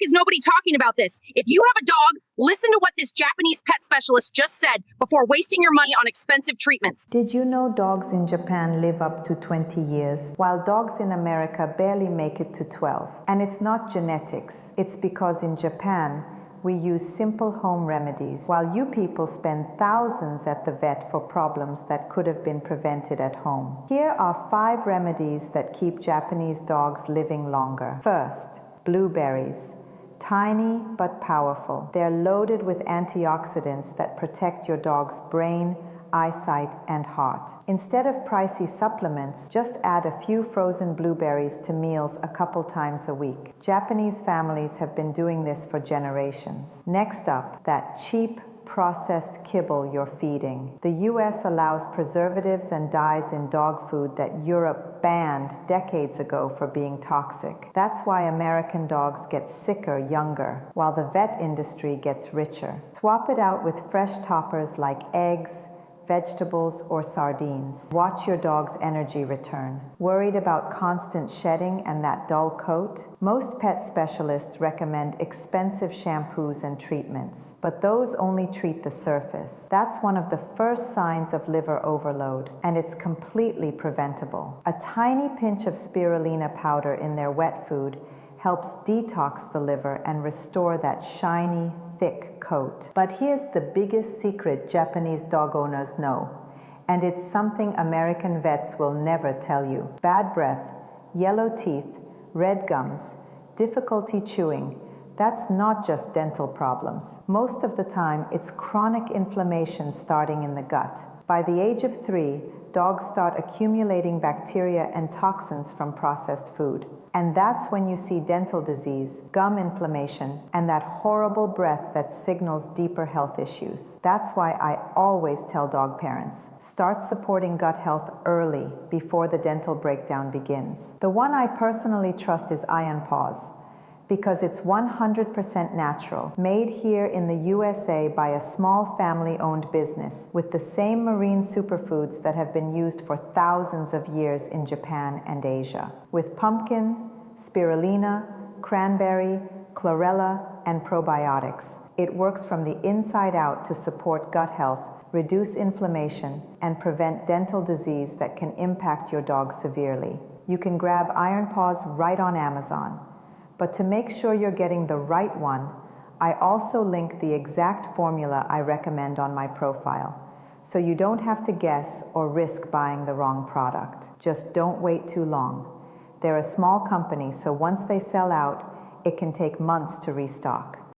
is nobody talking about this? If you have a dog, listen to what this Japanese pet specialist just said before wasting your money on expensive treatments. Did you know dogs in Japan live up to 20 years, while dogs in America barely make it to 12? And it's not genetics. It's because in Japan, we use simple home remedies, while you people spend thousands at the vet for problems that could have been prevented at home. Here are 5 remedies that keep Japanese dogs living longer. First, blueberries. Tiny but powerful. They're loaded with antioxidants that protect your dog's brain, eyesight, and heart. Instead of pricey supplements, just add a few frozen blueberries to meals a couple times a week. Japanese families have been doing this for generations. Next up, that cheap, processed kibble you're feeding. The US allows preservatives and dyes in dog food that Europe banned decades ago for being toxic. That's why American dogs get sicker younger, while the vet industry gets richer. Swap it out with fresh toppers like eggs, vegetables, or sardines. Watch your dog's energy return. Worried about constant shedding and that dull coat? Most pet specialists recommend expensive shampoos and treatments, but those only treat the surface. That's one of the first signs of liver overload, and it's completely preventable. A tiny pinch of spirulina powder in their wet food helps detox the liver and restore that shiny, thick coat. But here's the biggest secret Japanese dog owners know, and it's something American vets will never tell you. Bad breath, yellow teeth, red gums, difficulty chewing. That's not just dental problems. Most of the time, it's chronic inflammation starting in the gut. By the age of 3, dogs start accumulating bacteria and toxins from processed food. And that's when you see dental disease, gum inflammation, and that horrible breath that signals deeper health issues. That's why I always tell dog parents, start supporting gut health early before the dental breakdown begins. The one I personally trust is Iron Paws, because it's 100% natural, made here in the USA by a small family-owned business with the same marine superfoods that have been used for thousands of years in Japan and Asia. With pumpkin, spirulina, cranberry, chlorella, and probiotics. It works from the inside out to support gut health, reduce inflammation, and prevent dental disease that can impact your dog severely. You can grab Iron Paws right on Amazon. But to make sure you're getting the right one, I also link the exact formula I recommend on my profile, so you don't have to guess or risk buying the wrong product. Just don't wait too long. They're a small company, so once they sell out, it can take months to restock.